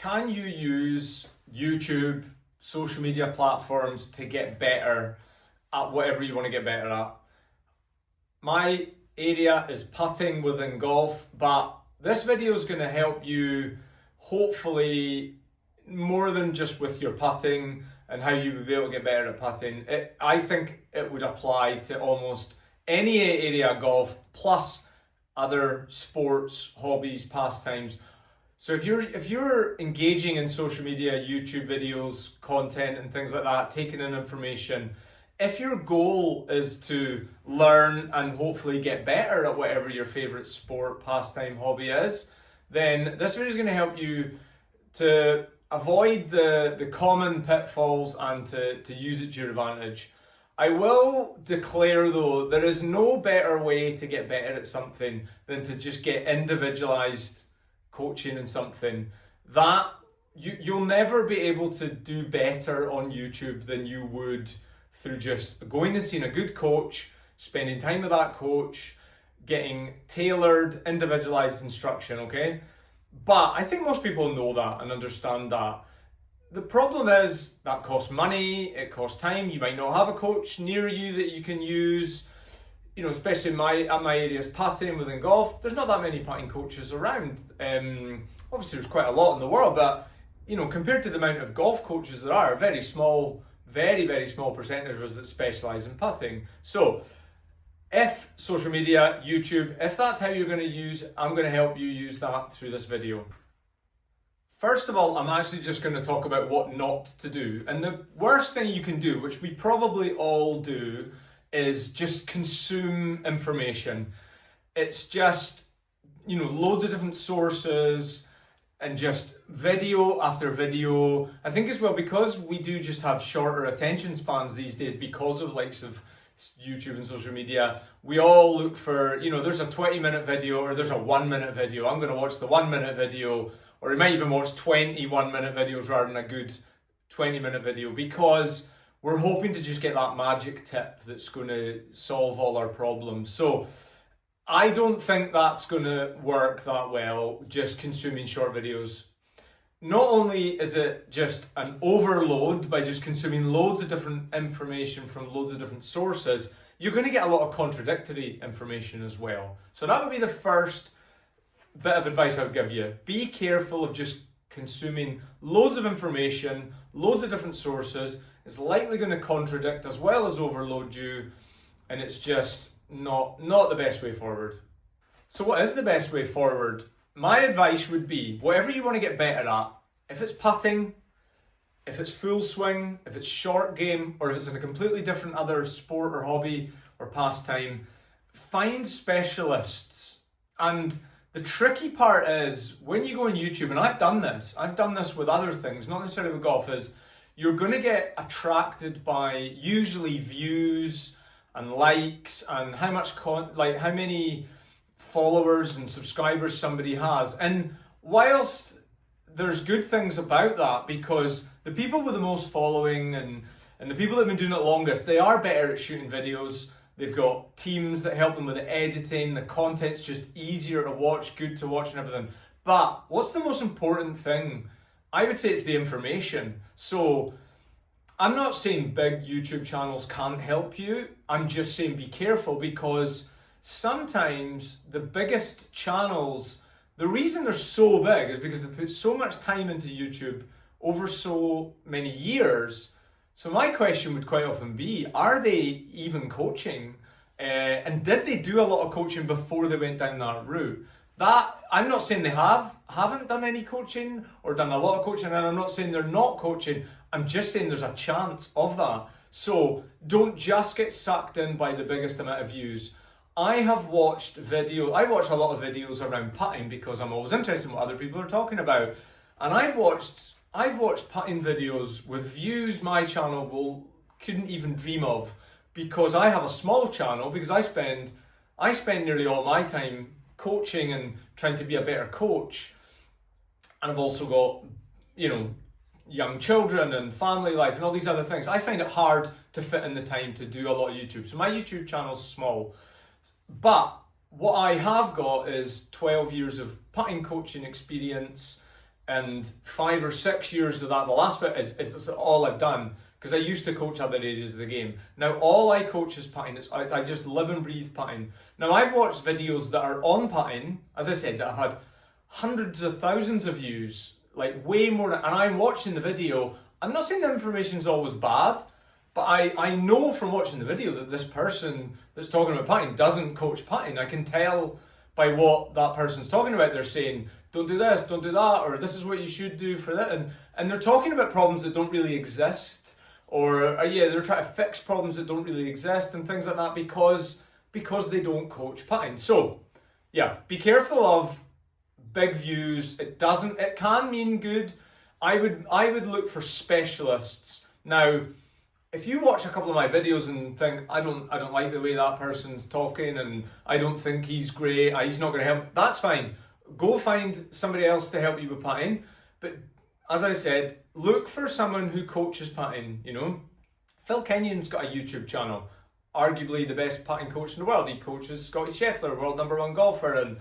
can you use YouTube, social media platforms to get better at whatever you want to get better at? My area is putting within golf, but this video is going to help you hopefully more than just with your putting and how you would be able to get better at putting. I think it would apply to almost any area of golf plus other sports, hobbies, pastimes. So if you're engaging in social media, YouTube videos, content and things like that, taking in information, if your goal is to learn and hopefully get better at whatever your favorite sport, pastime, hobby is, then this video is going to help you to avoid the common pitfalls and to use it to your advantage. I will declare though, there is no better way to get better at something than to just get individualized coaching in something. That you'll never be able to do better on YouTube than you would through just going and seeing a good coach, spending time with that coach, getting tailored, individualized instruction, okay? But I think most people know that and understand that. The problem is that costs money, it costs time. You might not have a coach near you that you can use. You know, especially at my area's putting within golf, there's not that many putting coaches around. Obviously there's quite a lot in the world, but you know, compared to the amount of golf coaches there are, very small, very small percentages that specialize in putting. So if social media, YouTube, if that's how you're going to use, I'm going to help you use that through this video. First of all, I'm actually just going to talk about what not to do. And the worst thing you can do, which we probably all do, is just consume information. It's just, you know, loads of different sources and just video after video. I think as well, because we do just have shorter attention spans these days because of likes of YouTube and social media, we all look for, you know, there's a 20-minute video or there's a 1-minute video. I'm going to watch the 1-minute video, or you might even watch 21-minute videos rather than a good 20-minute video, because we're hoping to just get that magic tip that's going to solve all our problems. So I don't think that's going to work that well, just consuming short videos. Not only is it just an overload by just consuming loads of different information from loads of different sources, you're going to get a lot of contradictory information as well. So that would be the first bit of advice I would give you. Be careful of just consuming loads of information, loads of different sources. It's likely going to contradict as well as overload you, and it's just not the best way forward. So what is the best way forward? My advice would be, whatever you want to get better at, if it's putting, if it's full swing, if it's short game, or if it's in a completely different other sport or hobby or pastime, find specialists. And the tricky part is, when you go on YouTube, and I've done this with other things, not necessarily with golf, is you're going to get attracted by usually views and likes and how much how many followers and subscribers somebody has. And whilst there's good things about that, because the people with the most following and the people that have been doing it longest, they are better at shooting videos. They've got teams that help them with the editing, the content's just easier to watch, good to watch and everything. But what's the most important thing? I would say it's the information. So I'm not saying big YouTube channels can't help you. I'm just saying be careful, because sometimes the biggest channels, the reason they're so big is because they put so much time into YouTube over so many years. So my question would quite often be, are they even coaching? And did they do a lot of coaching before they went down that route? That, I'm not saying they haven't done any coaching or done a lot of coaching, and I'm not saying they're not coaching. I'm just saying there's a chance of that. So don't just get sucked in by the biggest amount of views. I watch a lot of videos around putting because I'm always interested in what other people are talking about. And I've watched putting videos with views my channel couldn't even dream of, because I have a small channel, because I spend nearly all my time coaching and trying to be a better coach. And I've also got, you know, young children and family life and all these other things. I find it hard to fit in the time to do a lot of YouTube. So my YouTube channel's small. But what I have got is 12 years of putting coaching experience, And 5 or 6 years of that, the last bit is all I've done, because I used to coach other areas of the game. Now all I coach is putting. I just live and breathe putting. Now I've watched videos that are on putting, as I said, that have had hundreds of thousands of views, like way more, and I'm watching the video. I'm not saying the information's always bad, but I know from watching the video that this person that's talking about putting doesn't coach putting. I can tell by what that person's talking about. They're saying, don't do this, don't do that, or this is what you should do for that. And they're talking about problems that don't really exist, or yeah, they're trying to fix problems that don't really exist and things like that because they don't coach putting. So yeah, be careful of big views. It can mean good. I would look for specialists. Now, if you watch a couple of my videos and think, I don't like the way that person's talking and I don't think he's great, he's not going to help, that's fine. Go find somebody else to help you with putting. But as I said, look for someone who coaches putting, you know. Phil Kenyon's got a YouTube channel, arguably the best putting coach in the world. He coaches Scotty Scheffler, world #1 golfer,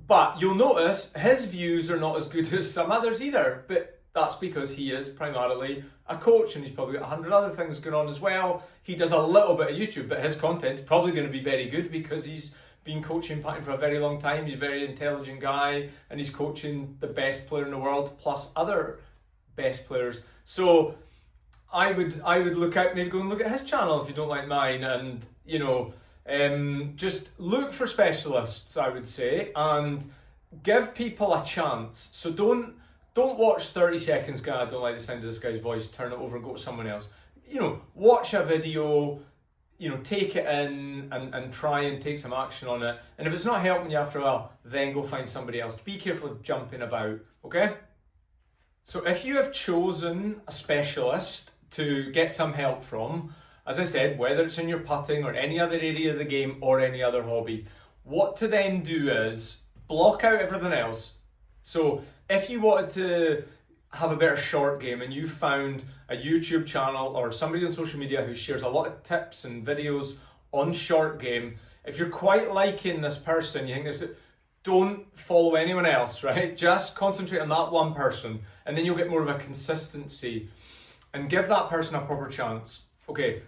but you'll notice his views are not as good as some others either. But that's because he is primarily a coach and he's probably got 100 other things going on as well. He does a little bit of YouTube, but his content's probably going to be very good because he's been coaching putting for a very long time. He's a very intelligent guy and he's coaching the best player in the world plus other best players. So I would look out, maybe go and look at his channel if you don't like mine, and you know, just look for specialists, I would say, and give people a chance. So don't watch 30 seconds, guy, I don't like the sound of this guy's voice, turn it over and go to someone else. You know, watch a video, you know, take it in and try and take some action on it. And if it's not helping you after a while, then go find somebody else. Be careful of jumping about, okay? So if you have chosen a specialist to get some help from, as I said, whether it's in your putting or any other area of the game or any other hobby, what to then do is block out everything else. So if you wanted to have a better short game and you found a YouTube channel or somebody on social media who shares a lot of tips and videos on short game, if you're quite liking this person, you think this, don't follow anyone else, right? Just concentrate on that one person and then you'll get more of a consistency and give that person a proper chance. Okay,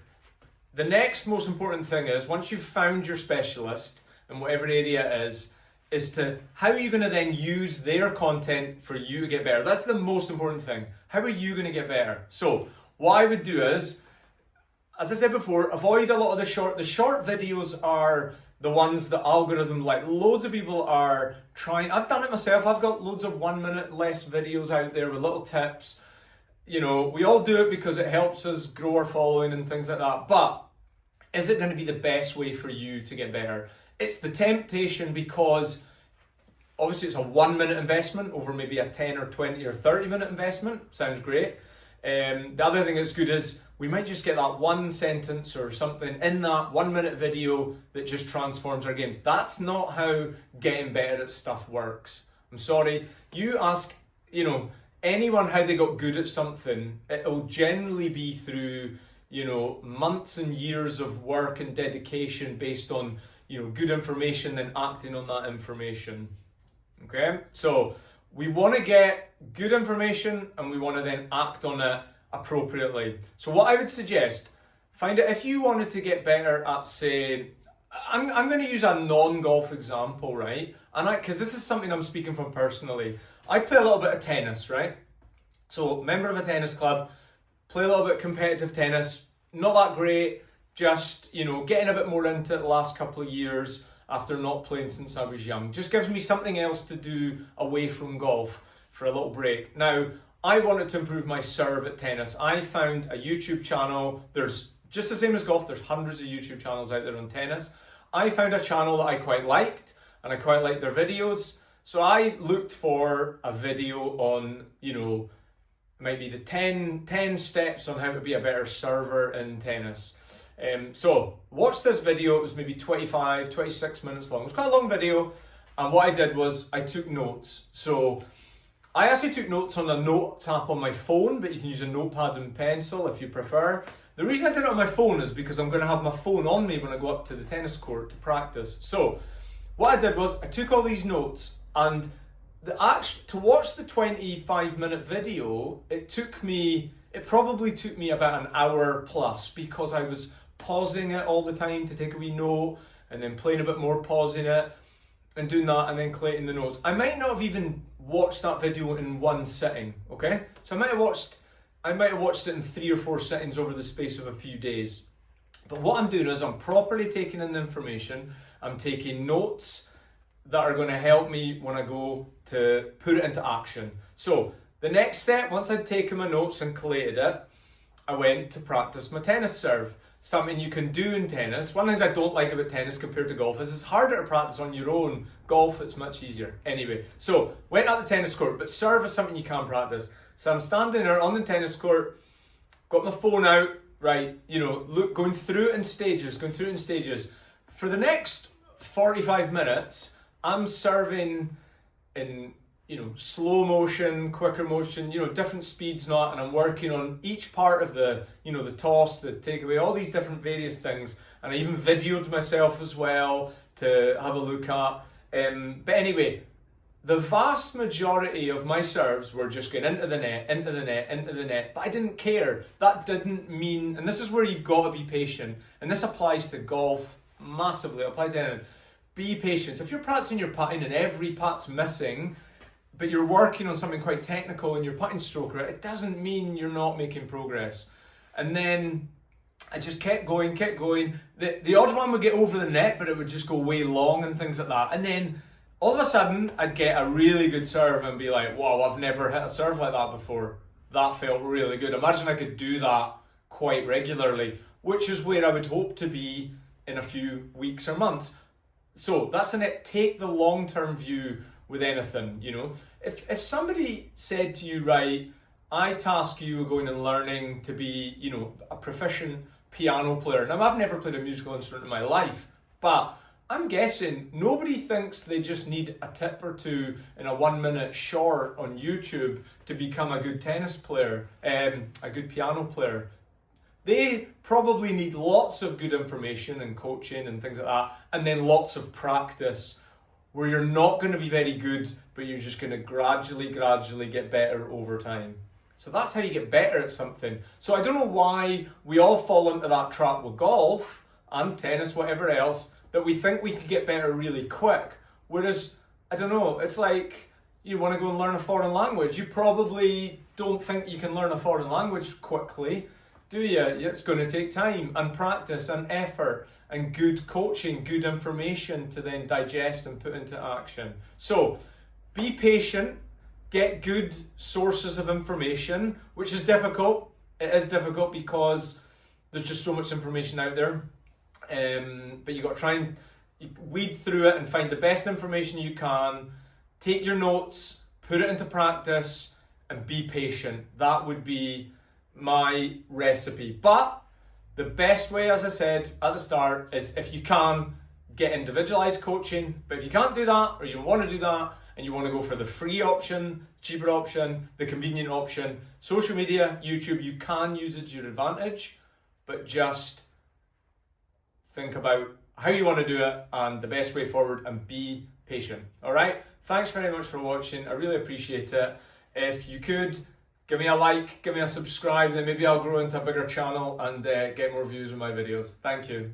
the next most important thing is, once you've found your specialist in whatever area it is to how are you going to then use their content for you to get better? That's the most important thing. How are you going to get better? So what I would do is, as I said before, avoid a lot of the short videos are the ones that algorithm like. Loads of people are trying, I've done it myself, I've got loads of 1 minute less videos out there with little tips. You know, we all do it because it helps us grow our following and things like that. But is it going to be the best way for you to get better? It's the temptation, because obviously it's a 1 minute investment over maybe a 10 or 20 or 30 minute investment. Sounds great. The other thing that's good is we might just get that one sentence or something in that 1 minute video that just transforms our games. That's not how getting better at stuff works. I'm sorry. You ask, you know, anyone how they got good at something, it'll generally be through, you know, months and years of work and dedication based on, you know, good information, then acting on that information. Okay, so we want to get good information and we want to then act on it appropriately. So what I would suggest, find out if you wanted to get better at, say, I'm going to use a non-golf example, right? And because this is something I'm speaking from personally. I play a little bit of tennis, right? So member of a tennis club, play a little bit of competitive tennis, not that great, just, you know, getting a bit more into it the last couple of years after not playing since I was young. Just gives me something else to do away from golf for a little break. Now, I wanted to improve my serve at tennis. I found a YouTube channel. There's just the same as golf, there's hundreds of YouTube channels out there on tennis. I found a channel that I quite liked and I quite liked their videos. So I looked for a video on, you know, maybe the 10 steps on how to be a better server in tennis. So watch this video. It was maybe 26 minutes long. It was quite a long video. And what I did was I took notes. So I actually took notes on a notes app on my phone, but you can use a notepad and pencil if you prefer. The reason I did it on my phone is because I'm going to have my phone on me when I go up to the tennis court to practice. So what I did was I took all these notes, and to watch the 25-minute video, it probably took me about an hour plus, because I was pausing it all the time to take a wee note, and then playing a bit more, pausing it, and doing that, and then collating the notes. I might not have even watched that video in one sitting, okay? So I might have watched it in 3 or 4 sittings over the space of a few days. But what I'm doing is I'm properly taking in the information, I'm taking notes that are going to help me when I go to put it into action. So the next step, once I'd taken my notes and collated it, I went to practice my tennis serve. Something you can do in tennis. One of the things I don't like about tennis compared to golf is it's harder to practice on your own. Golf, it's much easier. Anyway, so went out the tennis court, but serve is something you can practice. So I'm standing there on the tennis court, got my phone out, right, going through it in stages. For the next 45 minutes, I'm serving in, slow motion, quicker motion, different speeds, and I'm working on each part of the toss, the takeaway, all these different various things. And I even videoed myself as well to have a look at. But anyway, the vast majority of my serves were just going into the net, but I didn't care. That didn't mean, and this is where you've got to be patient, and this applies to golf massively, applies to anything. Be patient. If you're practicing your putting and every putt's missing, but you're working on something quite technical in your putting stroke, right, it doesn't mean you're not making progress. And then I just kept going. The odd one would get over the net, but it would just go way long and things like that. And then all of a sudden, I'd get a really good serve and be like, wow, I've never hit a serve like that before. That felt really good. Imagine I could do that quite regularly, which is where I would hope to be in a few weeks or months. So that's take the long-term view with anything, If somebody said to you, right, I task you going and learning to be, a proficient piano player. Now, I've never played a musical instrument in my life, but I'm guessing nobody thinks they just need a tip or two in a 1-minute short on YouTube to become a good tennis player, a good piano player. They probably need lots of good information and coaching and things like that, and then lots of practice where you're not going to be very good, but you're just going to gradually get better over time. So that's how you get better at something. So I don't know why we all fall into that trap with golf and tennis, whatever else, that we think we can get better really quick. Whereas, I don't know, it's like you want to go and learn a foreign language. You probably don't think you can learn a foreign language quickly, do you? It's going to take time and practice and effort and good coaching, good information to then digest and put into action. So be patient, get good sources of information, which is difficult. It is difficult because there's just so much information out there. But you've got to try and weed through it and find the best information you can. Take your notes, put it into practice, and be patient. That would be my recipe. But the best way, as I said at the start, is if you can, get individualized coaching. But if you can't do that, or you don't want to do that, and you want to go for the free option, cheaper option, the convenient option, social media, YouTube, you can use it to your advantage, but just think about how you want to do it and the best way forward, and be patient. All right? Thanks very much for watching. I really appreciate it. If you could, give me a like, give me a subscribe, then maybe I'll grow into a bigger channel and get more views on my videos. Thank you.